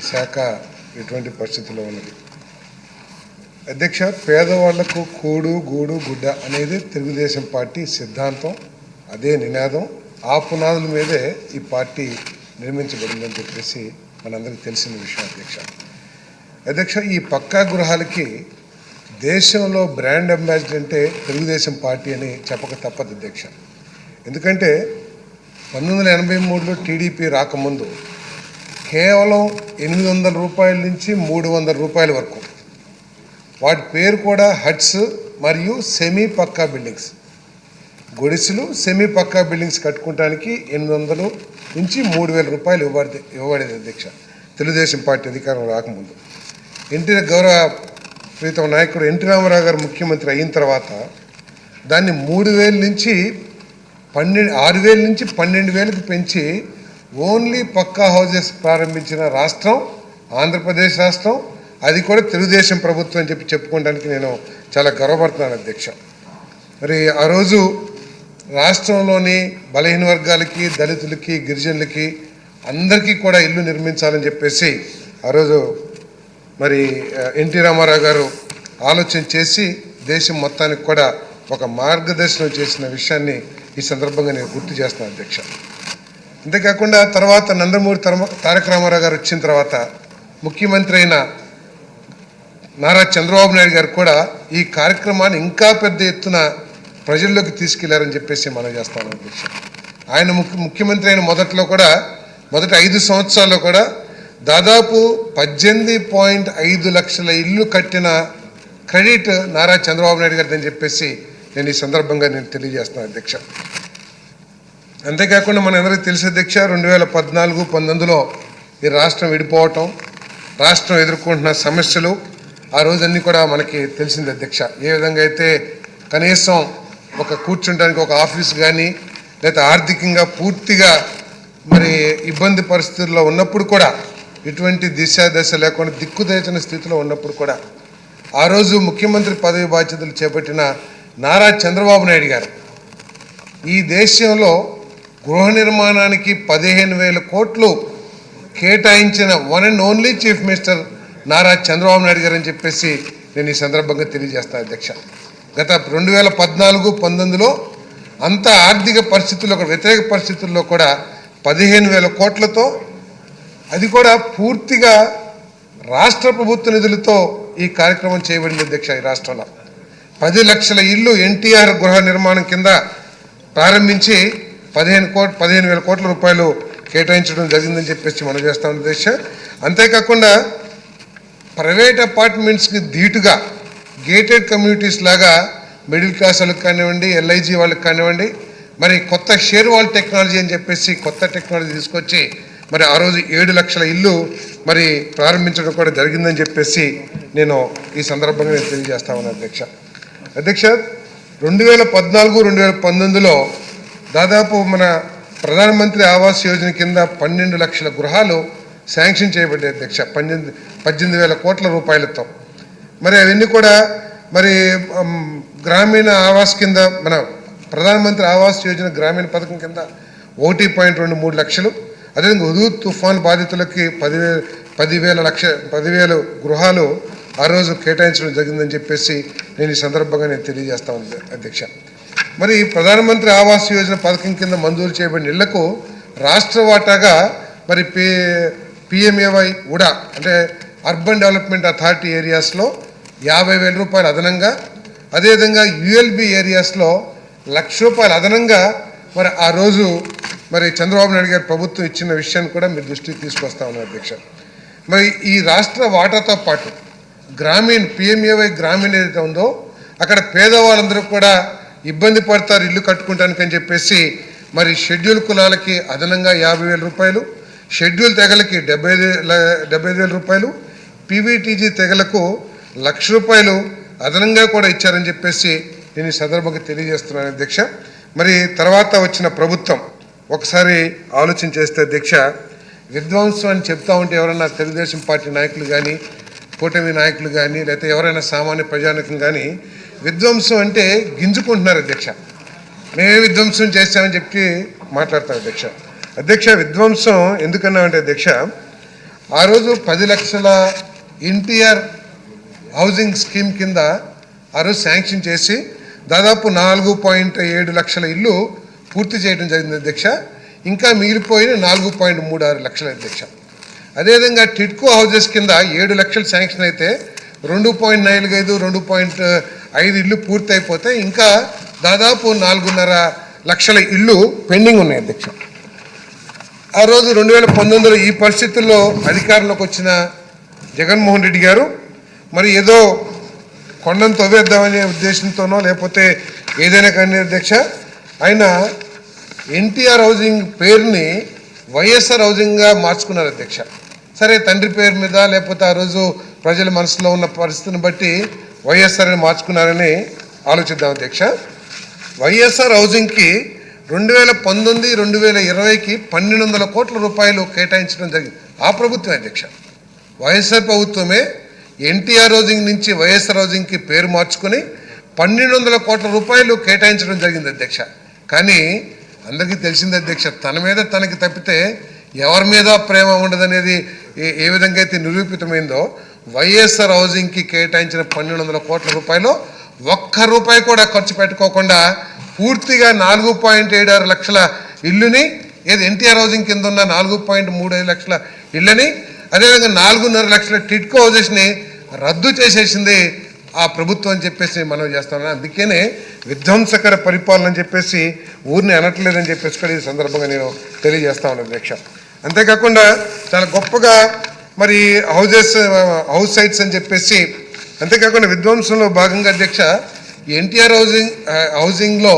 శాఖ ఎటువంటి పరిస్థితుల్లో ఉన్నది. అధ్యక్ష, పేదవాళ్లకు కూడు గూడు గుడ్డ అనేది తెలుగుదేశం పార్టీ సిద్ధాంతం, అదే నినాదం. ఆ పునాదుల మీదే ఈ పార్టీ నిర్మించబడిందని చెప్పేసి మనందరికీ తెలిసిన విషయం. అధ్యక్ష, ఈ పక్కా గృహాలకి దేశంలో బ్రాండ్ అంబాసిడర్ అంటే తెలుగుదేశం పార్టీ అని చెప్పక తప్పదు అధ్యక్ష. ఎందుకంటే 1983లో టీడీపీ రాకముందు కేవలం 800 రూపాయల నుంచి 300 రూపాయల వరకు, వాటి పేరు కూడా హట్స్ మరియు సెమీ పక్కా బిల్డింగ్స్, గుడిసెలు సెమీ పక్కా బిల్డింగ్స్ కట్టుకోవడానికి 800 నుంచి 3000 రూపాయలు ఇవ్వబడేది అధ్యక్ష, తెలుగుదేశం పార్టీ అధికారం రాకముందు. గౌరవ ప్రీతం నాయకుడు ఎన్టీ రామారావు గారు ముఖ్యమంత్రి అయిన తర్వాత దాన్ని 3000 నుంచి 6000 నుంచి 12000కి పెంచి ఓన్లీ పక్కా హౌజెస్ ప్రారంభించిన రాష్ట్రం ఆంధ్రప్రదేశ్ రాష్ట్రం. అది కూడా తెలుగుదేశం ప్రభుత్వం అని చెప్పుకోవడానికి నేను చాలా గర్వపడుతున్నాను అధ్యక్ష. మరి ఆ రోజు రాష్ట్రంలోని బలహీన వర్గాలకి, దళితులకి, గిరిజనులకి అందరికీ కూడా ఇల్లు నిర్మించాలని చెప్పేసి ఆ రోజు మరి ఎన్టీ రామారావు గారు ఆలోచన చేసి దేశం మొత్తానికి కూడా ఒక మార్గదర్శనం చేసిన విషయాన్ని ఈ సందర్భంగా నేను గుర్తు చేస్తున్నాను అధ్యక్ష. అంతేకాకుండా తర్వాత నందమూరి తారక రామారావు గారు వచ్చిన తర్వాత ముఖ్యమంత్రి అయిన నారా చంద్రబాబు నాయుడు గారు కూడా ఈ కార్యక్రమాన్ని ఇంకా పెద్ద ఎత్తున ప్రజల్లోకి తీసుకెళ్లారని చెప్పేసి మనం చేస్తాను అధ్యక్ష. ఆయన ముఖ్యమంత్రి అయిన మొదటి 5 సంవత్సరాల్లో కూడా దాదాపు 18.5 లక్షల ఇల్లు కట్టిన క్రెడిట్ నారా చంద్రబాబు నాయుడు గారిని చెప్పేసి నేను ఈ సందర్భంగా తెలియజేస్తాను అధ్యక్ష. అంతేకాకుండా మన అందరికీ తెలిసే అధ్యక్ష, 2014-19లో ఈ రాష్ట్రం విడిపోవటం, రాష్ట్రం ఎదుర్కొంటున్న సమస్యలు ఆ రోజన్నీ కూడా మనకి తెలిసింది అధ్యక్ష. ఏ విధంగా అయితే కనీసం ఒక కూర్చుంటానికి ఒక ఆఫీస్ కానీ, లేదా ఆర్థికంగా పూర్తిగా మరి ఇబ్బంది పరిస్థితుల్లో ఉన్నప్పుడు కూడా, ఇటువంటి దశ లేకుండా దిక్కుదేచిన స్థితిలో ఉన్నప్పుడు కూడా ఆ రోజు ముఖ్యమంత్రి పదవి బాధ్యతలు చేపట్టిన నారా చంద్రబాబు నాయుడు గారు ఈ దేశంలో గృహ నిర్మాణానికి 15,000 కోట్లు కేటాయించిన one and only chief minister Nara Chandrababu Naidu గారు అని చెప్పేసి నేను ఈ సందర్భంగా తెలియజేస్తాను అధ్యక్ష. గత 2014-19లో అంత ఆర్థిక పరిస్థితుల్లో, వ్యతిరేక పరిస్థితుల్లో కూడా 15,000 కోట్లతో, అది కూడా పూర్తిగా రాష్ట్ర ప్రభుత్వ నిధులతో ఈ కార్యక్రమం చేయబడింది అధ్యక్ష. ఈ రాష్ట్రంలో 10 లక్షల ఇల్లు ఎన్టీఆర్ గృహ నిర్మాణం కింద ప్రారంభించి 15,000 కోట్ల రూపాయలు కేటాయించడం జరిగిందని చెప్పేసి మనం చేస్తాం అధ్యక్ష. అంతేకాకుండా ప్రైవేట్ అపార్ట్మెంట్స్కి ధీటుగా గేటెడ్ కమ్యూనిటీస్ లాగా మిడిల్ క్లాస్ వాళ్ళకి కానివ్వండి, ఎల్ఐజీ వాళ్ళకి కానివ్వండి, మరి కొత్త షేర్ వాల్ టెక్నాలజీ అని చెప్పేసి కొత్త టెక్నాలజీ తీసుకొచ్చి మరి ఆ రోజు 7 లక్షల ఇల్లు మరి ప్రారంభించడం కూడా జరిగిందని చెప్పేసి నేను ఈ సందర్భంగా నేను తెలియజేస్తా ఉన్నాను అధ్యక్ష. 2014-2019లో దాదాపు మన ప్రధానమంత్రి ఆవాస్ యోజన కింద 12 లక్షల గృహాలు శాంక్షన్ చేయబడ్డాయి అధ్యక్ష, 18,000 కోట్ల రూపాయలతో. మరి అవన్నీ కూడా మరి గ్రామీణ ఆవాస్ కింద, మన ప్రధానమంత్రి ఆవాస్ యోజన గ్రామీణ పథకం కింద 1.23 లక్షలు, అదేవిధంగా హుదూద్ తుఫాన్ బాధితులకి 10,000 గృహాలు ఆ రోజు కేటాయించడం జరిగిందని చెప్పేసి నేను ఈ సందర్భంగా నేను తెలియజేస్తా ఉన్నాను అధ్యక్ష. మరి ప్రధానమంత్రి ఆవాస్ యోజన పథకం కింద మంజూరు చేయబడిన ఇళ్లకు రాష్ట్ర వాటాగా మరి PMAY ఉడా అంటే అర్బన్ డెవలప్మెంట్ అథారిటీ ఏరియాస్లో 50,000 రూపాయలు అదనంగా, అదేవిధంగా ULB ఏరియాస్లో ₹1,00,000 అదనంగా మరి ఆ రోజు మరి చంద్రబాబు నాయుడు గారి ప్రభుత్వం ఇచ్చిన విషయాన్ని కూడా మీరు దృష్టికి తీసుకొస్తా ఉన్నారు అధ్యక్ష. మరి ఈ రాష్ట్ర వాటాతో పాటు గ్రామీణ PMAY గ్రామీణ ఏదైతే ఉందో అక్కడ పేదవాళ్ళందరూ కూడా ఇబ్బంది పడతారు ఇల్లు కట్టుకుంటానికి అని చెప్పేసి మరి షెడ్యూల్ కులాలకి అదనంగా 50,000 రూపాయలు, షెడ్యూల్ తెగలకి 75,000 రూపాయలు, PVTG తెగలకు ₹1,00,000 అదనంగా కూడా ఇచ్చారని చెప్పేసి నేను ఈ సందర్భంగా తెలియజేస్తున్నాను అధ్యక్ష. మరి తర్వాత వచ్చిన ప్రభుత్వం ఒకసారి ఆలోచన చేస్తే అధ్యక్ష, విధ్వంసం అని చెప్తా ఉంటే ఎవరైనా తెలుగుదేశం పార్టీ నాయకులు కానీ, కూటమి నాయకులు కానీ, లేకపోతే ఎవరైనా సామాన్య ప్రజానికం కానీ విధ్వంసం అంటే గింజుకుంటున్నారు అధ్యక్ష. మేమే విధ్వంసం చేస్తామని చెప్పి మాట్లాడతారు అధ్యక్ష. విధ్వంసం ఎందుకన్నామంటే అధ్యక్ష, ఆ రోజు 10 లక్షల ఎన్టీఆర్ హౌసింగ్ స్కీమ్ కింద ఆ రోజు శాంక్షన్ చేసి దాదాపు 4.7 లక్షల ఇల్లు పూర్తి చేయడం జరిగింది అధ్యక్ష. ఇంకా మిగిలిపోయిన 4.36 లక్షల అధ్యక్ష. అదేవిధంగా టిడ్కో హౌజెస్ కింద 7 లక్షలు శాంక్షన్ అయితే 2.45 2.5 ఇల్లు పూర్తి అయిపోతే ఇంకా దాదాపు 4.5 లక్షల ఇల్లు పెండింగ్ ఉన్నాయి అధ్యక్ష. ఆ రోజు 2019లో ఈ పరిస్థితుల్లో అధికారంలోకి వచ్చిన జగన్మోహన్ రెడ్డి గారు మరి ఏదో కొండను తవ్వేద్దామనే ఉద్దేశంతోనో లేకపోతే ఏదైనా కానీ అధ్యక్ష ఆయన ఎన్టీఆర్ హౌసింగ్ పేరుని వైఎస్ఆర్ హౌసింగ్గా మార్చుకున్నారు అధ్యక్ష. సరే తండ్రి పేరు మీద లేకపోతే ఆ రోజు ప్రజల మనసులో ఉన్న పరిస్థితిని బట్టి వైఎస్ఆర్ అని మార్చుకున్నారని ఆలోచిద్దాం అధ్యక్ష. వైఎస్ఆర్ హౌసింగ్కి 2019 2020కి 1200 కోట్ల రూపాయలు కేటాయించడం జరిగింది. ఆ ప్రభుత్వం అధ్యక్ష, వైఎస్ఆర్ ప్రభుత్వమే ఎన్టీఆర్ హౌసింగ్ నుంచి వైఎస్ఆర్ హౌసింగ్కి పేరు మార్చుకొని 1200 కోట్ల రూపాయలు కేటాయించడం జరిగింది అధ్యక్ష. కానీ అందరికీ తెలిసింది అధ్యక్ష, తన మీద తనకి తప్పితే ఎవరి మీద ప్రేమ ఉండదనేది ఏ విధంగా అయితే నిరూపితమైందో వైఎస్ఆర్ హౌసింగ్కి కేటాయించిన 1200 కోట్ల రూపాయలు ఒక్క రూపాయి కూడా ఖర్చు పెట్టుకోకుండా పూర్తిగా 4.76 లక్షల ఇల్లుని ఏది ఎన్టీఆర్ హౌసింగ్ కింద ఉన్న 4.35 లక్షల ఇళ్ళని అదేవిధంగా 4.5 లక్షల టిడ్కో హౌజెస్ని రద్దు చేసేసింది ఆ ప్రభుత్వం అని చెప్పేసి మనం చేస్తాం. అందుకనే విధ్వంసకర పరిపాలన అని చెప్పేసి ఊరిని అనట్లేదని చెప్పేసి కూడా ఈ సందర్భంగా నేను తెలియజేస్తా ఉన్నాను అధ్యక్ష. అంతేకాకుండా చాలా గొప్పగా మరి హౌస్ సైట్స్ అని చెప్పేసి అంతేకాకుండా విధ్వంసంలో భాగంగా అధ్యక్ష ఎన్టీఆర్ హౌసింగ్లో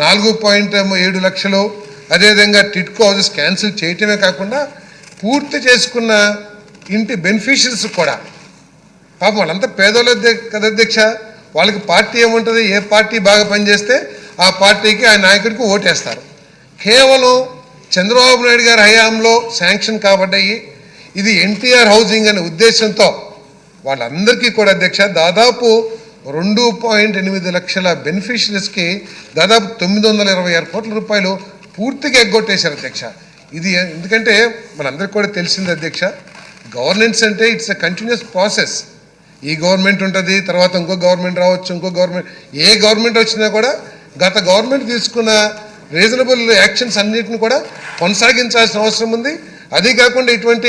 4.7 లక్షలు అదేవిధంగా టిడ్కో హౌజెస్ క్యాన్సిల్ చేయటమే కాకుండా పూర్తి చేసుకున్న ఇంటి బెనిఫిషియరీస్ కూడా పాపం వాళ్ళంతా పేదోళ్ళ కదా అధ్యక్ష. వాళ్ళకి పార్టీ ఏముంటుంది, ఏ పార్టీ బాగా పనిచేస్తే ఆ పార్టీకి ఆ నాయకుడికి ఓటేస్తారు. కేవలం చంద్రబాబు నాయుడు గారి హయాంలో శాంక్షన్ కాబడ్డాయి. ఇది ఎన్టీఆర్ హౌసింగ్ అనే ఉద్దేశంతో వాళ్ళందరికీ కూడా అధ్యక్ష దాదాపు 2.8 లక్షల బెనిఫిషరీస్కి దాదాపు 926 కోట్ల రూపాయలు పూర్తిగా ఎగ్గొట్టేశారు అధ్యక్ష. ఇది ఎందుకంటే మనందరికీ కూడా తెలిసింది అధ్యక్ష, గవర్నెన్స్ అంటే ఇట్స్ ఎ కంటిన్యూస్ ప్రాసెస్. ఈ గవర్నమెంట్ ఉంటుంది, తర్వాత ఇంకో గవర్నమెంట్ రావచ్చు, ఇంకో గవర్నమెంట్, ఏ గవర్నమెంట్ వచ్చినా కూడా గత గవర్నమెంట్ తీసుకున్న రీజనబుల్ యాక్షన్స్ అన్నిటిని కూడా కొనసాగించాల్సిన అవసరం ఉంది. అదే కాకుండా ఇటువంటి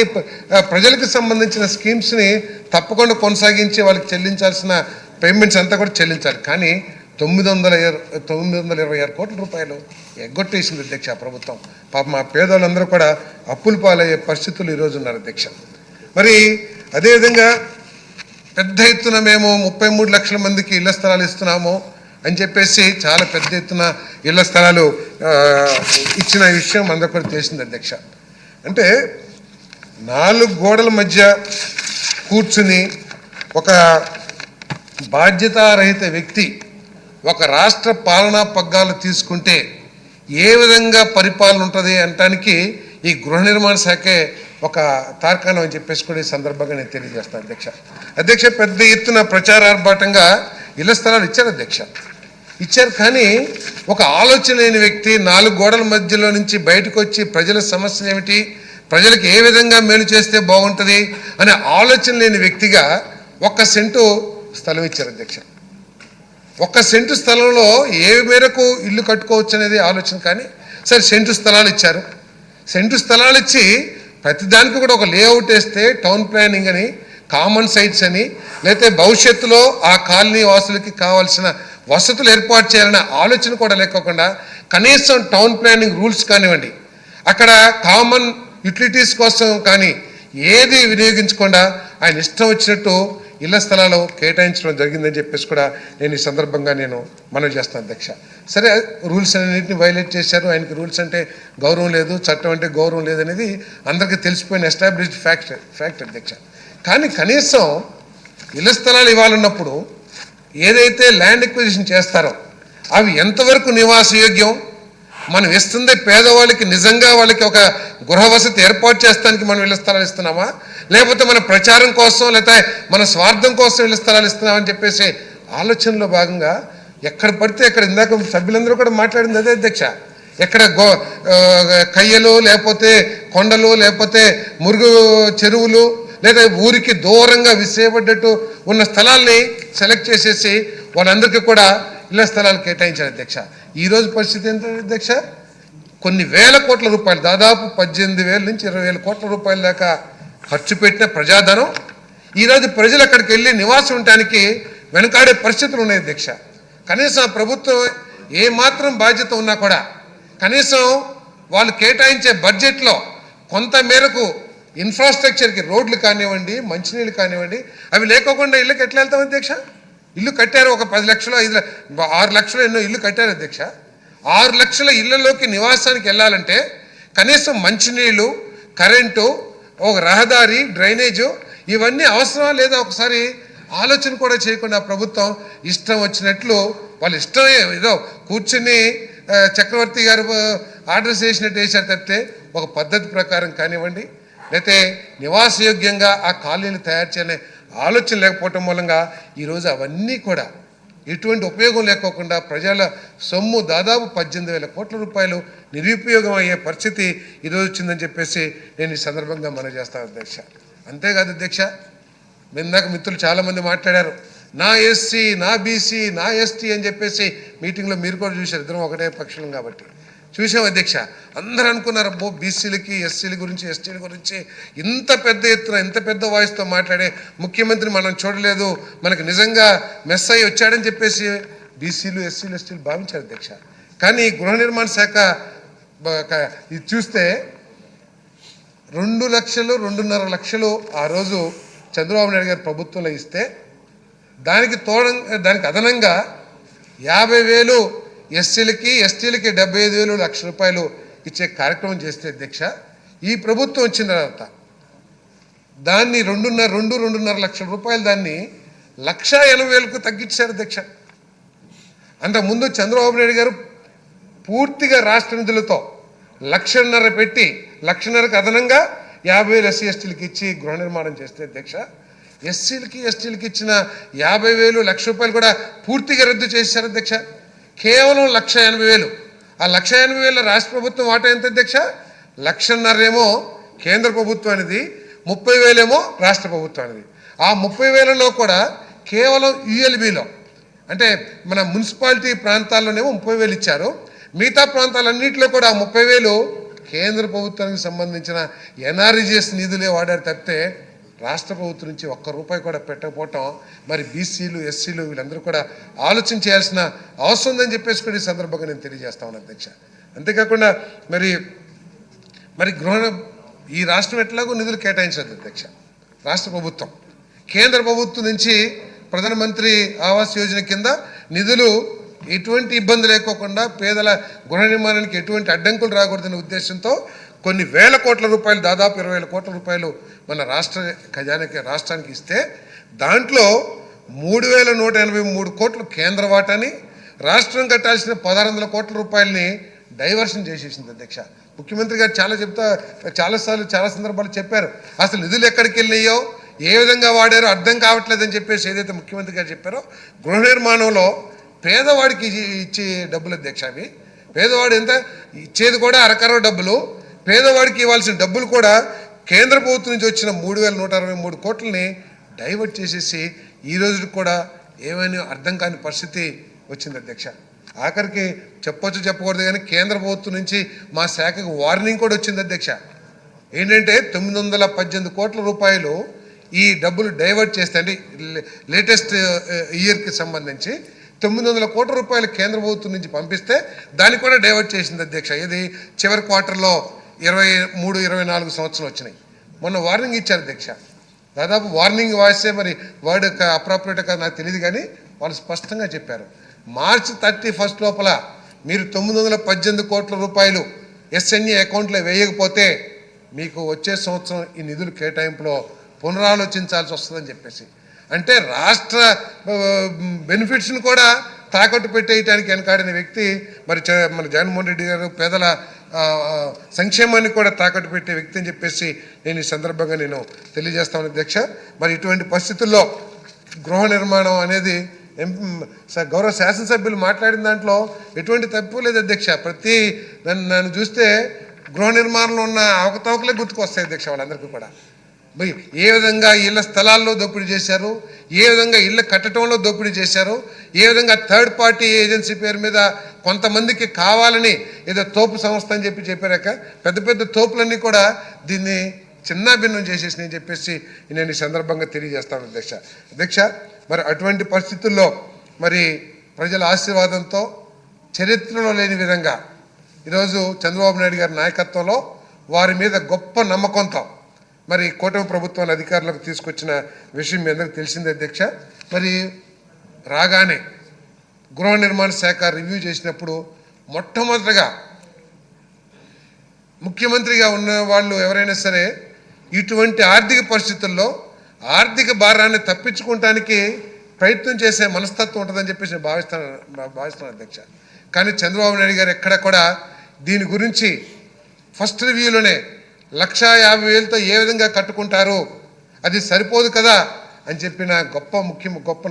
ప్రజలకు సంబంధించిన స్కీమ్స్ని తప్పకుండా కొనసాగించి వాళ్ళకి చెల్లించాల్సిన పేమెంట్స్ అంతా కూడా చెల్లించాలి. కానీ 926 కోట్ల రూపాయలు ఎగ్గొట్టేసింది అధ్యక్ష ప్రభుత్వం. పాపం మా పేదవాళ్ళందరూ కూడా అప్పులు పాలయ్యే పరిస్థితులు ఈరోజు ఉన్నారు అధ్యక్ష. మరి అదేవిధంగా పెద్ద ఎత్తున మేము 33 లక్షల మందికి ఇళ్ల స్థలాలు ఇస్తున్నాము అని చెప్పేసి చాలా పెద్ద ఎత్తున ఇళ్ల స్థలాలు ఇచ్చిన విషయం అందరూ కూడా తెలిసింది అధ్యక్ష. అంటే 4 గోడల మధ్య కూర్చుని ఒక బాధ్యతారహిత వ్యక్తి ఒక రాష్ట్ర పాలనా పగ్గాలు తీసుకుంటే ఏ విధంగా పరిపాలన ఉంటుంది అనటానికి ఈ గృహ నిర్మాణ శాఖే ఒక తార్కాణం అని చెప్పేసి కూడా ఈ సందర్భంగా నేను తెలియజేస్తాను అధ్యక్ష. పెద్ద ఎత్తున ప్రచారార్భాటంగా ఇళ్ల స్థలాలు ఇచ్చారు అధ్యక్ష, ఇచ్చారు. కానీ ఒక ఆలోచన లేని వ్యక్తి 4 గోడల మధ్యలో నుంచి బయటకు వచ్చి ప్రజల సమస్యలు ఏమిటి, ప్రజలకు ఏ విధంగా మేలు చేస్తే బాగుంటుంది అనే ఆలోచన లేని వ్యక్తిగా 1 సెంటు స్థలం ఇచ్చారు అధ్యక్ష. 1 సెంటు స్థలంలో ఏ మేరకు ఇల్లు కట్టుకోవచ్చు అనేది ఆలోచన. కానీ సరే సెంటు స్థలాలు ఇచ్చారు. సెంటు స్థలాలు ఇచ్చి ప్రతిదానికి కూడా ఒక లేఅవుట్ వేస్తే టౌన్ ప్లానింగ్ అని, కామన్ సైట్స్ అని, లేకపోతే భవిష్యత్తులో ఆ కాలనీ వాసులకి కావాల్సిన వసతులు ఏర్పాటు చేయాలనే ఆలోచన కూడా లేకోకుండా కనీసం టౌన్ ప్లానింగ్ రూల్స్ కానివ్వండి, అక్కడ కామన్ యుటిలిటీస్ కోసం కానీ ఏది వినియోగించకుండా ఆయన ఇష్టం వచ్చినట్టు ఇళ్ల స్థలాలు కేటాయించడం జరిగిందని చెప్పేసి కూడా నేను ఈ సందర్భంగా నేను మనవి చేస్తాను అధ్యక్ష. సరే రూల్స్ అన్నింటినీ వైలేట్ చేశారు, ఆయనకి రూల్స్ అంటే గౌరవం లేదు, చట్టం అంటే గౌరవం లేదనేది అందరికీ తెలిసిపోయిన ఎస్టాబ్లిష్డ్ ఫ్యాక్ట్ అధ్యక్ష. కానీ కనీసం ఇళ్ల స్థలాలు ఇవ్వాలన్నప్పుడు ఏదైతే ల్యాండ్ ఎక్విజిషన్ చేస్తారో అవి ఎంతవరకు నివాసయోగ్యం, మనం ఇస్తుంది పేదవాళ్ళకి నిజంగా వాళ్ళకి ఒక గృహ వసతి ఏర్పాటు చేస్తానికి మనం ఇళ్ల స్థలాలు ఇస్తున్నామా, లేకపోతే మన ప్రచారం కోసం లేకపోతే మన స్వార్థం కోసం ఇళ్ల స్థలాలు ఇస్తున్నామని చెప్పేసి ఆలోచనలో భాగంగా ఎక్కడ పడితే అక్కడ ఇందాక సభ్యులందరూ కూడా మాట్లాడింది అదే అధ్యక్ష. ఎక్కడ కయ్యలు లేకపోతే కొండలు లేకపోతే మురుగు చెరువులు లేదా ఊరికి దూరంగా విసేయబడ్డట్టు ఉన్న స్థలాల్ని సెలెక్ట్ చేసేసి వాళ్ళందరికీ కూడా ఇళ్ల స్థలాలు కేటాయించారు అధ్యక్ష. ఈరోజు పరిస్థితి ఏంటంటే అధ్యక్ష, కొన్ని వేల కోట్ల రూపాయలు, దాదాపు 18,000 నుంచి 20,000 కోట్ల రూపాయల దాకా ఖర్చు పెట్టిన ప్రజాధనం ఈరోజు ప్రజలు అక్కడికి వెళ్ళి నివాసం ఉండటానికి వెనకాడే పరిస్థితులు ఉన్నాయి అధ్యక్ష. కనీసం ఆ ప్రభుత్వం ఏమాత్రం బాధ్యత ఉన్నా కూడా కనీసం వాళ్ళు కేటాయించే బడ్జెట్లో కొంత మేరకు ఇన్ఫ్రాస్ట్రక్చర్కి రోడ్లు కానివ్వండి, మంచినీళ్ళు కానివ్వండి, అవి లేకోకుండా ఇళ్ళకి ఎట్లా వెళ్తాం అధ్యక్ష? ఇల్లు కట్టారు, ఒక 10 లక్షలు 6 లక్షలు ఎన్నో ఇల్లు కట్టారు అధ్యక్ష. 6 లక్షల ఇళ్లలోకి నివాసానికి వెళ్ళాలంటే కనీసం మంచినీళ్ళు, కరెంటు, ఒక రహదారి, డ్రైనేజు ఇవన్నీ అవసరమా లేదా ఒకసారి ఆలోచన కూడా చేయకుండా ప్రభుత్వం ఇష్టం వచ్చినట్లు వాళ్ళు ఇష్టమే ఏదో కూర్చుని చక్రవర్తి గారు ఆర్డర్ చేసినట్టు వేశారు తప్పితే ఒక పద్ధతి ప్రకారం కానివ్వండి, లేకపోతే నివాసయోగ్యంగా ఆ కాలనీలు తయారు చేయాలనే ఆలోచన లేకపోవటం మూలంగా ఈరోజు అవన్నీ కూడా ఎటువంటి ఉపయోగం లేకోకుండా ప్రజల సొమ్ము దాదాపు 18,000 కోట్ల రూపాయలు నిరుపయోగం అయ్యే పరిస్థితి ఈరోజు వచ్చిందని చెప్పేసి నేను ఈ సందర్భంగా మనవి చేస్తాను అధ్యక్ష. అంతేకాదు అధ్యక్ష, ఇందాక మిత్రులు చాలామంది మాట్లాడారు, నా ఎస్సీ, నా బీసీ, నా ఎస్టీ అని చెప్పేసి మీటింగ్లో మీరు కూడా చూశారు, ఇద్దరం ఒకటే పక్షులం కాబట్టి చూసాం అధ్యక్ష. అందరూ అనుకున్నారు అబ్బో బీసీలకి, ఎస్సీల గురించి, ఎస్టీల గురించి ఇంత పెద్ద ఎత్తున ఇంత పెద్ద వాయిస్తో మాట్లాడే ముఖ్యమంత్రి మనం చూడలేదు, మనకు నిజంగా మెస్ అయ్యి వచ్చాడని చెప్పేసి బీసీలు, ఎస్సీలు, ఎస్టీలు భావించారు అధ్యక్ష. కానీ గృహ నిర్మాణ శాఖ ఇది చూస్తే 2 లక్షలు 2.5 లక్షలు ఆ రోజు చంద్రబాబు నాయుడు గారు ప్రభుత్వంలో ఇస్తే దానికి అదనంగా 50,000 ఎస్సీలకి, ఎస్టీలకి 75,000 లక్ష రూపాయలు ఇచ్చే కార్యక్రమం చేస్తే అధ్యక్ష, ఈ ప్రభుత్వం వచ్చిన తర్వాత దాన్ని 2.5 లక్షల రూపాయలు దాన్ని 1,80,000కు తగ్గించారు అధ్యక్ష. అంతకుముందు చంద్రబాబు నాయుడు గారు పూర్తిగా రాష్ట్ర నిధులతో 1,50,000 పెట్టి 1,50,000కు అదనంగా 50,000 ఎస్సీ ఎస్టీలకి ఇచ్చి గృహ నిర్మాణం చేస్తే అధ్యక్ష, ఎస్సీలకి ఎస్టీలకి ఇచ్చిన 50,000 లక్ష రూపాయలు కూడా పూర్తిగా రద్దు చేశారు అధ్యక్ష. కేవలం 1,80,000. ఆ 1,80,000 రాష్ట్ర ప్రభుత్వం వాటా ఎంత అధ్యక్ష? 1,50,000 ఏమో కేంద్ర ప్రభుత్వానిది, 30,000 ఏమో రాష్ట్ర ప్రభుత్వానిది. ఆ 30,000లో కూడా కేవలం యుఎల్బిలో అంటే మన మున్సిపాలిటీ ప్రాంతాల్లోనేమో 30,000 ఇచ్చారు, మిగతా ప్రాంతాలన్నింటిలో కూడా 30,000 కేంద్ర ప్రభుత్వానికి సంబంధించిన ఎన్ఆర్ఈజీఎస్ నిధులే వాడారు తప్పితే రాష్ట్ర ప్రభుత్వం నుంచి ఒక్క రూపాయి కూడా పెట్టకపోవటం మరి బీసీలు, ఎస్సీలు వీళ్ళందరూ కూడా ఆలోచన చేయాల్సిన అవసరం ఉందని చెప్పేసి కూడా ఈ సందర్భంగా నేను తెలియజేస్తా ఉన్నాను అధ్యక్ష. అంతేకాకుండా మరి ఈ రాష్ట్రం ఎట్లాగో నిధులు కేటాయించదు అధ్యక్ష. రాష్ట్ర ప్రభుత్వం కేంద్ర ప్రభుత్వం నుంచి ప్రధానమంత్రి ఆవాస్ యోజన కింద నిధులు ఎటువంటి ఇబ్బంది లేకోకుండా పేదల గృహ నిర్మాణానికి ఎటువంటి అడ్డంకులు రాకూడదనే ఉద్దేశంతో కొన్ని వేల కోట్ల రూపాయలు, దాదాపు 20,000 కోట్ల రూపాయలు మన రాష్ట్రానికి ఇస్తే దాంట్లో 3,183 కోట్లు కేంద్ర వాటాని, రాష్ట్రం కట్టాల్సిన 1,600 కోట్ల రూపాయలని డైవర్షన్ చేసేసింది అధ్యక్ష. ముఖ్యమంత్రి గారు చాలాసార్లు చాలా సందర్భాలు చెప్పారు, అసలు నిధులు ఎక్కడికి వెళ్ళినాయో ఏ విధంగా వాడారో అర్థం కావట్లేదని చెప్పేసి ఏదైతే ముఖ్యమంత్రి గారు చెప్పారో, గృహ నిర్మాణంలో పేదవాడికి ఇచ్చే డబ్బులు అధ్యక్ష. అవి పేదవాడు ఎంత ఇచ్చేది కూడా అరకరవ డబ్బులు, పేదవాడికి ఇవ్వాల్సిన డబ్బులు కూడా కేంద్ర ప్రభుత్వం నుంచి వచ్చిన 3,163 కోట్లని డైవర్ట్ చేసేసి ఈ రోజు కూడా ఏమైనా అర్థం కాని పరిస్థితి వచ్చింది అధ్యక్ష. ఆఖరికి చెప్పకూడదు కానీ కేంద్ర ప్రభుత్వం నుంచి మా శాఖకు వార్నింగ్ కూడా వచ్చింది అధ్యక్ష. ఏంటంటే 918 కోట్ల రూపాయలు ఈ డబ్బులు డైవర్ట్ చేస్తే, అంటే లేటెస్ట్ ఇయర్కి సంబంధించి 900 కోట్ల రూపాయలు కేంద్ర ప్రభుత్వం నుంచి పంపిస్తే దాన్ని కూడా డైవర్ట్ చేసింది అధ్యక్ష. ఇది చివరి క్వార్టర్లో 23-24 సంవత్సరాలు వచ్చినాయి. మొన్న వార్నింగ్ ఇచ్చారు అధ్యక్ష. దాదాపు వార్నింగ్ వాయిసే మరి వర్డ్ అప్రాప్రియేట్ కాదు నాకు తెలియదు, కానీ వాళ్ళు స్పష్టంగా చెప్పారు, March 31 లోపల మీరు 918 కోట్ల రూపాయలు ఎస్ఎన్ఏ అకౌంట్లో వేయకపోతే మీకు వచ్చే సంవత్సరం ఈ నిధులు కేటాయింపులో పునరాలోచించాల్సి వస్తుందని చెప్పేసి. అంటే రాష్ట్ర బెనిఫిట్స్ని కూడా తాకట్టు పెట్టేయటానికి వెనకాడిన వ్యక్తి మరి మన జగన్మోహన్ రెడ్డి గారు, పేదల సంక్షేమాన్ని కూడా తాకట్టు పెట్టే వ్యక్తి అని చెప్పేసి నేను ఈ సందర్భంగా తెలియజేస్తాను అధ్యక్ష. మరి ఇటువంటి పరిస్థితుల్లో గృహ నిర్మాణం అనేది గౌరవ శాసనసభ్యులు మాట్లాడిన దాంట్లో ఎటువంటి తప్పు లేదు అధ్యక్ష. నన్ను చూస్తే గృహ నిర్మాణంలో ఉన్న అవకతవకలే గుర్తుకొస్తాయి అధ్యక్ష వాళ్ళందరికీ కూడా. ఏ విధంగా ఇళ్ల స్థలాల్లో దోపిడీ చేశారు, ఏ విధంగా ఇళ్ళ కట్టడంలో దోపిడీ చేశారు, ఏ విధంగా థర్డ్ పార్టీ ఏజెన్సీ పేరు మీద కొంతమందికి కావాలని ఏదో తోపు సంస్థ అని చెప్పారాక పెద్ద పెద్ద తోపులన్నీ కూడా దీన్ని చిన్న భిన్నం చేసేసి నేను చెప్పేసి నేను ఈ సందర్భంగా తెలియజేస్తాను అధ్యక్ష. మరి అటువంటి పరిస్థితుల్లో మరి ప్రజల ఆశీర్వాదంతో చరిత్రలో లేని విధంగా ఈరోజు చంద్రబాబు నాయుడు గారి నాయకత్వంలో వారి మీద గొప్ప నమ్మకంతో మరి కూటమి ప్రభుత్వాన్ని అధికారులకు తీసుకొచ్చిన విషయం మీ అందరికీ తెలిసిందే అధ్యక్ష. మరి రాగానే గృహ నిర్మాణ శాఖ రివ్యూ చేసినప్పుడు మొట్టమొదటిగా ముఖ్యమంత్రిగా ఉన్న వాళ్ళు ఎవరైనా సరే ఇటువంటి ఆర్థిక పరిస్థితుల్లో ఆర్థిక భారాన్ని తప్పించుకోవటానికి ప్రయత్నం చేసే మనస్తత్వం ఉంటుందని చెప్పేసి నేను భావిస్తాను అధ్యక్ష. కానీ చంద్రబాబు నాయుడు గారు ఎక్కడ కూడా దీని గురించి ఫస్ట్ రివ్యూలోనే 1,50,000తో ఏ విధంగా కట్టుకుంటారు, అది సరిపోదు కదా అని చెప్పిన గొప్ప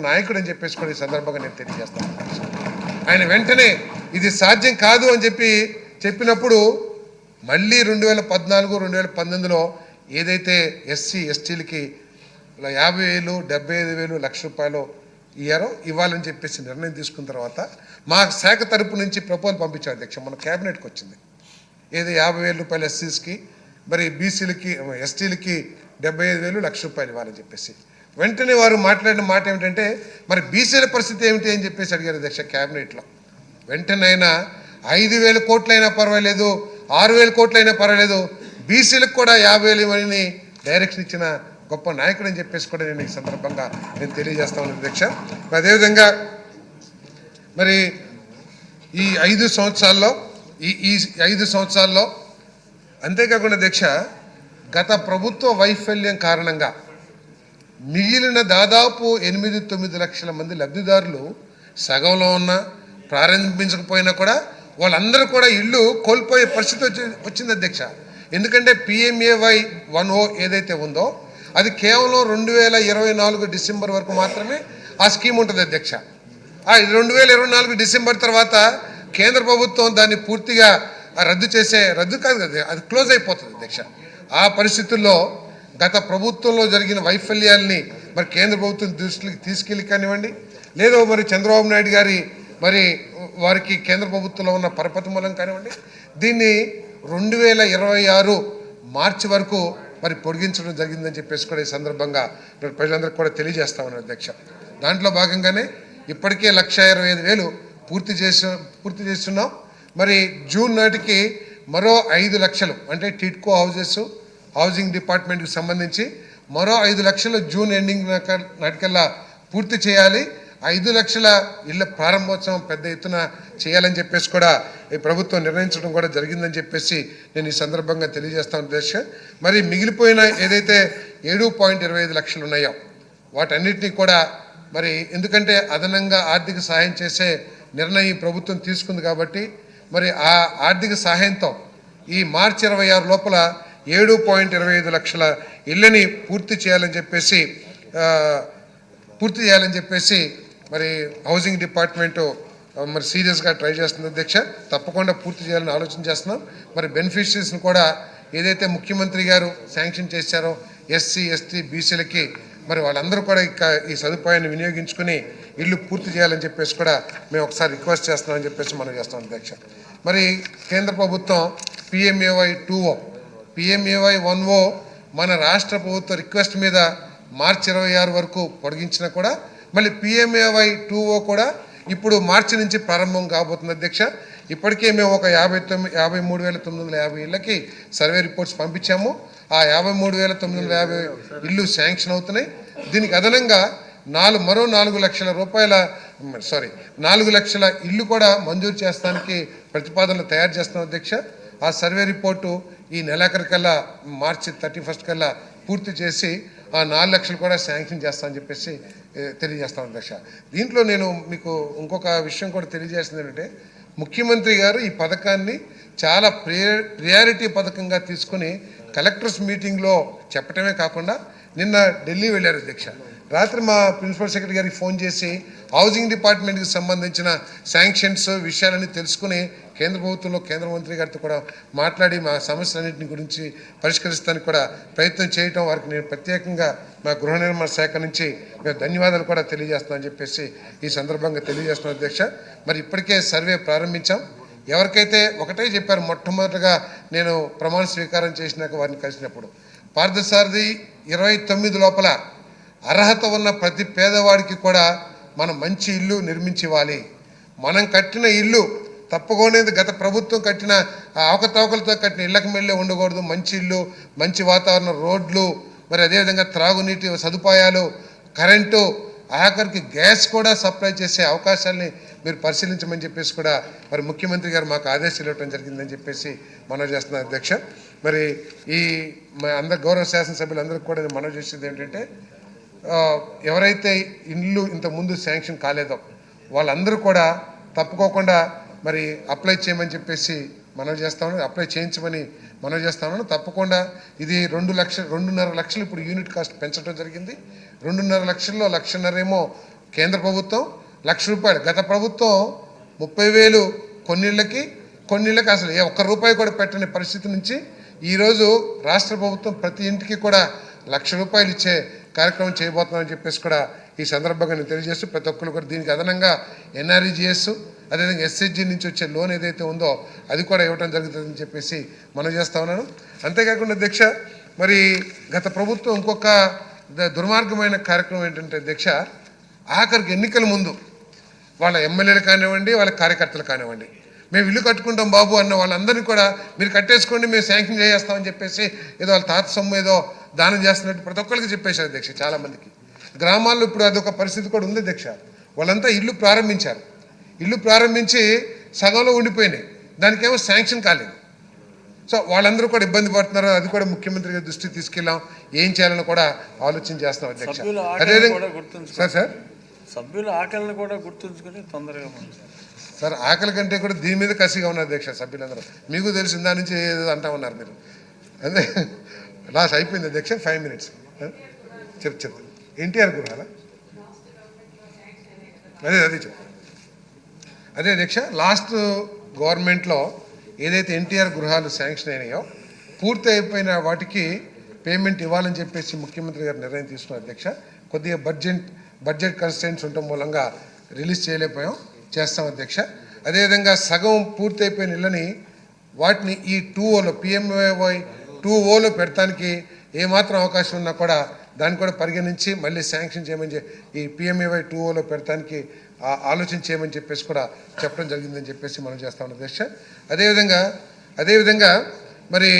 నాయకుడు అని చెప్పేసి కూడా ఈ సందర్భంగా నేను తెలియజేస్తాను. ఆయన వెంటనే ఇది సాధ్యం కాదు అని చెప్పినప్పుడు మళ్ళీ 2014, 2019లో ఏదైతే ఎస్సీ ఎస్టీలకి 50,000, 75,000, ₹1,00,000 ఇవ్వాలని చెప్పేసి నిర్ణయం తీసుకున్న తర్వాత మా శాఖ తరపు నుంచి ప్రపోజల్ పంపించారు అధ్యక్ష. మన క్యాబినెట్కి వచ్చింది. ఏది ₹50,000 ఎస్సీస్కి, మరి బీసీలకి ఎస్టీలకి 75,000, ₹1,00,000 ఇవ్వాలని చెప్పేసి వెంటనే వారు మాట్లాడిన మాట ఏమిటంటే మరి బీసీల పరిస్థితి ఏమిటి అని చెప్పేసి అడిగారు అధ్యక్ష క్యాబినెట్లో. వెంటనైనా 5,000 కోట్లైనా పర్వాలేదు, 6,000 కోట్లైనా పర్వాలేదు, బీసీలకు కూడా 50,000 ఇవ్వని డైరెక్షన్ ఇచ్చిన గొప్ప నాయకుడు అని చెప్పేసి కూడా నేను ఈ సందర్భంగా నేను తెలియజేస్తాను అధ్యక్ష. అదేవిధంగా మరి ఈ 5 సంవత్సరాల్లో అంతేకాకుండా అధ్యక్ష గత ప్రభుత్వ వైఫల్యం కారణంగా మిగిలిన దాదాపు 8-9 లక్షల మంది లబ్ధిదారులు సగంలో ఉన్నా ప్రారంభించకపోయినా కూడా వాళ్ళందరూ కూడా ఇల్లు కోల్పోయే పరిస్థితి వచ్చింది అధ్యక్ష. ఎందుకంటే PMAY 1O ఏదైతే ఉందో అది కేవలం 2024 డిసెంబర్ వరకు మాత్రమే ఆ స్కీమ్ ఉంటుంది అధ్యక్ష. ఆ 2024 డిసెంబర్ తర్వాత కేంద్ర ప్రభుత్వం దాన్ని పూర్తిగా రద్దు కాదు కదా, అది క్లోజ్ అయిపోతుంది అధ్యక్ష. ఆ పరిస్థితుల్లో గత ప్రభుత్వంలో జరిగిన వైఫల్యాల్ని మరి కేంద్ర ప్రభుత్వం దృష్టికి తీసుకెళ్ళి కానివ్వండి, లేదో మరి చంద్రబాబు నాయుడు గారి మరి వారికి కేంద్ర ప్రభుత్వంలో ఉన్న పరపతి మూలం కానివ్వండి, దీన్ని 2026 మార్చి వరకు మరి పొడిగించడం జరిగిందని చెప్పేసి కూడా ఈ సందర్భంగా ప్రజలందరికీ కూడా తెలియజేస్తామని అధ్యక్ష. దాంట్లో భాగంగానే ఇప్పటికే 1,25,000 పూర్తి చేస్తున్నాం. మరి జూన్ నాటికి మరో 5 లక్షలు అంటే టిడ్కో హౌసింగ్ డిపార్ట్మెంట్కి సంబంధించి మరో 5 లక్షలు జూన్ ఎండింగ్ నాటికల్లా పూర్తి చేయాలి. 5 లక్షల ఇళ్ల ప్రారంభోత్సవం పెద్ద ఎత్తున చేయాలని చెప్పేసి కూడా ఈ ప్రభుత్వం నిర్ణయించడం కూడా జరిగిందని చెప్పేసి నేను ఈ సందర్భంగా తెలియజేస్తాను అధ్యక్ష. మరి మిగిలిపోయిన ఏదైతే 7.25 లక్షలు ఉన్నాయో వాటన్నిటినీ కూడా మరి ఎందుకంటే అదనంగా ఆర్థిక సహాయం చేసే నిర్ణయం ఈ ప్రభుత్వం తీసుకుంది కాబట్టి మరి ఆ ఆర్థిక సహాయంతో ఈ మార్చి 26 లోపల 7.25 లక్షల ఇళ్ళని పూర్తి చేయాలని చెప్పేసి మరి హౌసింగ్ డిపార్ట్మెంటు మరి సీరియస్గా ట్రై చేస్తుంది అధ్యక్ష. తప్పకుండా పూర్తి చేయాలని ఆలోచన చేస్తున్నాం. మరి బెనిఫిషరీస్ని కూడా ఏదైతే ముఖ్యమంత్రి గారు శాంక్షన్ చేశారో ఎస్సీ ఎస్టీ బీసీలకి మరి వాళ్ళందరూ కూడా ఈ సదుపాయాన్ని వినియోగించుకుని ఇల్లు పూర్తి చేయాలని చెప్పేసి కూడా మేము ఒకసారి రిక్వెస్ట్ చేస్తున్నామని చెప్పేసి మనం చేస్తాం అధ్యక్ష. మరి కేంద్ర ప్రభుత్వం PMAY 2O PMAY 1O మన రాష్ట్ర ప్రభుత్వ రిక్వెస్ట్ మీద మార్చి 26 వరకు పొడిగించినా కూడా మళ్ళీ PMAY 2O కూడా ఇప్పుడు మార్చి నుంచి ప్రారంభం కాబోతుంది అధ్యక్ష. ఇప్పటికే మేము ఒక 53,950 ఇళ్ళకి సర్వే రిపోర్ట్స్ పంపించాము. ఆ 53,950 ఇల్లు శాంక్షన్ అవుతున్నాయి. దీనికి అదనంగా మరో 4 లక్షల ఇల్లు కూడా మంజూరు చేస్తానికి ప్రతిపాదనలు తయారు చేస్తున్నాం అధ్యక్ష. ఆ సర్వే రిపోర్టు ఈ నెలాఖరికల్లా మార్చి 31 కల్లా పూర్తి చేసి ఆ 4 లక్షలు కూడా శాంక్షన్ చేస్తామని చెప్పేసి తెలియజేస్తాను అధ్యక్ష. దీంట్లో నేను మీకు ఇంకొక విషయం కూడా తెలియజేస్తుంది ఏంటంటే ముఖ్యమంత్రి గారు ఈ పథకాన్ని చాలా ప్రయారిటీ పథకంగా తీసుకుని కలెక్టర్స్ మీటింగ్లో చెప్పటమే కాకుండా నిన్న ఢిల్లీ వెళ్ళారు అధ్యక్ష. రాత్రి మా ప్రిన్సిపల్ సెక్రటరీ గారికి ఫోన్ చేసి హౌసింగ్ డిపార్ట్మెంట్కి సంబంధించిన శాంక్షన్స్ విషయాలన్నీ తెలుసుకుని కేంద్ర ప్రభుత్వంలో కేంద్ర మంత్రి గారితో కూడా మాట్లాడి మా సమస్యలన్నింటిని గురించి పరిష్కరిస్తానికి కూడా ప్రయత్నం చేయటం వారికి నేను ప్రత్యేకంగా మా గృహ నిర్మాణ శాఖ నుంచి మేము ధన్యవాదాలు కూడా తెలియజేస్తామని చెప్పేసి ఈ సందర్భంగా తెలియజేస్తున్నాం అధ్యక్ష. మరి ఇప్పటికే సర్వే ప్రారంభించాం. ఎవరికైతే ఒకటే చెప్పారు, మొట్టమొదటిగా నేను ప్రమాణ స్వీకారం చేసినాక వారిని కలిసినప్పుడు పార్థసారథి 29 లోపల అర్హత ఉన్న ప్రతి పేదవాడికి కూడా మనం మంచి ఇల్లు నిర్మించి ఇవ్వాలి. మనం కట్టిన ఇల్లు తప్పకుండా గత ప్రభుత్వం కట్టిన అవకతవకలతో కట్టిన ఇళ్ళకి మెళ్ళే ఉండకూడదు. మంచి ఇల్లు, మంచి వాతావరణం, రోడ్లు, మరి అదేవిధంగా త్రాగునీటి సదుపాయాలు, కరెంటు, ఆఖరికి గ్యాస్ కూడా సప్లై చేసే అవకాశాలని మీరు పరిశీలించమని చెప్పేసి కూడా మరి ముఖ్యమంత్రి గారు మాకు ఆదేశాలు ఇవ్వడం జరిగిందని చెప్పేసి మనవి చేస్తున్నారు అధ్యక్ష. మరి ఈ అందరు గౌరవ శాసనసభ్యులందరికీ కూడా నేను మనవి చేసేది ఏంటంటే, ఎవరైతే ఇల్లు ఇంతకుముందు శాంక్షన్ కాలేదో వాళ్ళందరూ కూడా తప్పుకోకుండా మరి అప్లై చేయమని చెప్పేసి మనవి చేస్తామని, అప్లై చేయించమని మనవి చేస్తామని. తప్పకుండా ఇది 2.5 లక్షలు ఇప్పుడు యూనిట్ కాస్ట్ పెంచడం జరిగింది. 2.5 లక్షల్లో 1.5 ఏమో కేంద్ర ప్రభుత్వం, ₹1,00,000 గత ప్రభుత్వం 30,000 కొన్నిళ్ళకి అసలు ₹1 కూడా పెట్టని పరిస్థితి నుంచి ఈరోజు రాష్ట్ర ప్రభుత్వం ప్రతి ఇంటికి కూడా ₹1,00,000 ఇచ్చే కార్యక్రమం చేయబోతున్నామని చెప్పేసి కూడా ఈ సందర్భంగా నేను తెలియజేస్తూ ప్రతి ఒక్కరు కూడా దీనికి అదనంగా NREGS అదేవిధంగా SHG నుంచి వచ్చే లోన్ ఏదైతే ఉందో అది కూడా ఇవ్వడం జరుగుతుందని చెప్పేసి మనం చేస్తా ఉన్నాను. అంతేకాకుండా అధ్యక్ష, మరి గత ప్రభుత్వం ఇంకొక దుర్మార్గమైన కార్యక్రమం ఏంటంటే అధ్యక్ష, ఆఖరికి ఎన్నికల ముందు వాళ్ళ ఎమ్మెల్యేలు కానివ్వండి, వాళ్ళ కార్యకర్తలు కానివ్వండి, మేము ఇల్లు కట్టుకుంటాం బాబు అన్న వాళ్ళందరినీ కూడా మీరు కట్టేసుకోండి, మేము శాంక్షన్ చేస్తామని చెప్పేసి ఏదో వాళ్ళ తాత సొమ్ము ఏదో దానం చేస్తున్నట్టు ప్రతి ఒక్కరికి చెప్పేశారు అధ్యక్ష. చాలామందికి గ్రామాల్లో ఇప్పుడు అదొక పరిస్థితి కూడా ఉంది అధ్యక్ష. వాళ్ళంతా ఇల్లు ప్రారంభించి సగంలో ఉండిపోయినాయి, దానికేమో శాంక్షన్ కాలేదు. సో వాళ్ళందరూ కూడా ఇబ్బంది పడుతున్నారు. అది కూడా ముఖ్యమంత్రి గారి దృష్టికి తీసుకెళ్ళాం, ఏం చేయాలని కూడా ఆలోచన చేస్తాం అధ్యక్ష. అదేవిధంగా సార్ సభ్యుల ఆకలిని కూడా గుర్తుంచుకొని తొందరగా సార్, ఆకలి కంటే కూడా దీని మీద కసిగా ఉన్నారు అధ్యక్ష సభ్యులందరూ. మీకు తెలిసిన దాని నుంచి ఏదో అంటా ఉన్నారు మీరు. అదే లాస్ట్ అయిపోయింది అధ్యక్ష, 5 minutes చెప్తాను. ఎన్టీఆర్ గృహాలా అదే చెప్పు. అదే అధ్యక్ష, లాస్ట్ గవర్నమెంట్లో ఏదైతే ఎన్టీఆర్ గృహాలు శాంక్షన్ అయినాయో పూర్తి అయిపోయిన వాటికి పేమెంట్ ఇవ్వాలని చెప్పేసి ముఖ్యమంత్రి గారు నిర్ణయం తీసుకున్నారు అధ్యక్ష. కొద్దిగా బడ్జెట్ కన్స్టెంట్స్ ఉండటం మూలంగా రిలీజ్ చేయలేకపోయాం, చేస్తాం అధ్యక్ష. అదేవిధంగా సగం పూర్తి అయిపోయిన ఇళ్ళని వాటిని ఈ 2Oలో PMAY 2Oలో పెడతానికి ఏమాత్రం అవకాశం ఉన్నా కూడా దాన్ని కూడా పరిగణించి మళ్ళీ శాంక్షన్ చేయమని ఈ PMAY 2Oలో పెడతానికి ఆలోచన చేయమని చెప్పేసి కూడా చెప్పడం జరిగిందని చెప్పేసి మనం చేస్తాం అధ్యక్ష. అదేవిధంగా మరి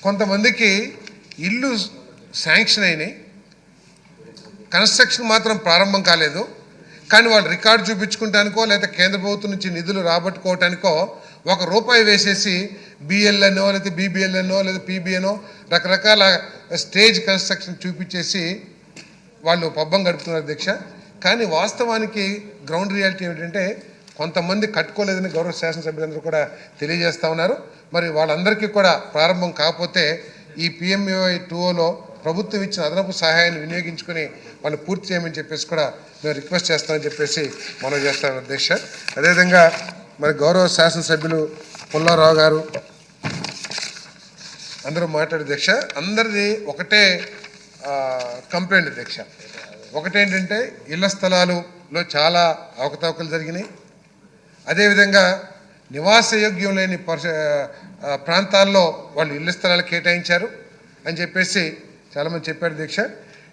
కొంతమందికి ఇల్లు శాంక్షన్ అయినాయి, కన్స్ట్రక్షన్ మాత్రం ప్రారంభం కాలేదు. కానీ వాళ్ళు రికార్డు చూపించుకుంటానికో లేదా కేంద్ర ప్రభుత్వం నుంచి నిధులు రాబట్టుకోవటానికో ₹1 వేసేసి BL అనో లేదా BBL అనో లేదా PB అనో రకరకాల స్టేజ్ కన్స్ట్రక్షన్ చూపించేసి వాళ్ళు పబ్బం గడుపుతున్నారు అధ్యక్ష. కానీ వాస్తవానికి గ్రౌండ్ రియాలిటీ ఏమిటంటే కొంతమంది కట్టుకోలేదని గౌరవ శాసనసభ్యులందరూ కూడా తెలియజేస్తూ ఉన్నారు. మరి వాళ్ళందరికీ కూడా ప్రారంభం కాకపోతే ఈ PMAY 2Oలో ప్రభుత్వం ఇచ్చిన అదనపు సహాయాన్ని వినియోగించుకొని వాళ్ళు పూర్తి చేయమని చెప్పేసి కూడా మేము రిక్వెస్ట్ చేస్తామని చెప్పేసి మనం చేస్తాం అధ్యక్ష. అదేవిధంగా మరి గౌరవ శాసనసభ్యులు పుల్లారావు గారు అందరూ మాట్లాడే అధ్యక్ష, అందరిది ఒకటే కంప్లైంట్ అధ్యక్ష. ఒకటేంటంటే ఇళ్ల స్థలాలలో చాలా అవకతవకలు జరిగినాయి. అదేవిధంగా నివాసయోగ్యం లేని ప్రాంతాల్లో వాళ్ళు ఇళ్ల స్థలాలు కేటాయించారు అని చెప్పేసి చాలామంది చెప్పారు అధ్యక్ష.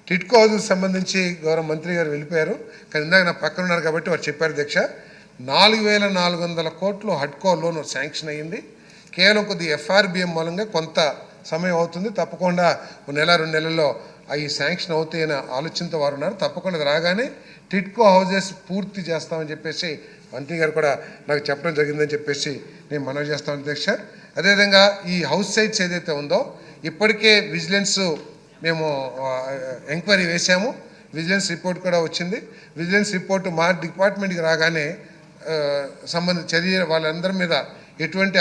టిట్కో హౌస్కి సంబంధించి గౌరవ మంత్రి గారు వెళ్ళిపోయారు, కానీ ఇందాక నా పక్కన ఉన్నారు కాబట్టి వారు చెప్పారు అధ్యక్ష. 4,400 కోట్లు హడ్కో లోన్ శాంక్షన్ అయ్యింది. కేవలం కొద్ది FRBM మూలంగా కొంత సమయం అవుతుంది, తప్పకుండా 1-2 నెలల్లో అవి శాంక్షన్ అవుతాయని ఆలోచనతో వారు ఉన్నారు. తప్పకుండా రాగానే టిట్కో హౌజెస్ పూర్తి చేస్తామని చెప్పేసి మంత్రి గారు కూడా నాకు చెప్పడం జరిగిందని చెప్పేసి నేను మనవి చేస్తాను అధ్యక్ష. అదేవిధంగా ఈ హౌస్ సైట్స్ ఏదైతే ఉందో ఇప్పటికే విజిలెన్స్ మేము ఎంక్వైరీ వేసాము, విజిలెన్స్ రిపోర్ట్ కూడా వచ్చింది. విజిలెన్స్ రిపోర్టు మా డిపార్ట్మెంట్కి రాగానే సంబంధించిన చర్య వాళ్ళందరి మీద ఎటువంటి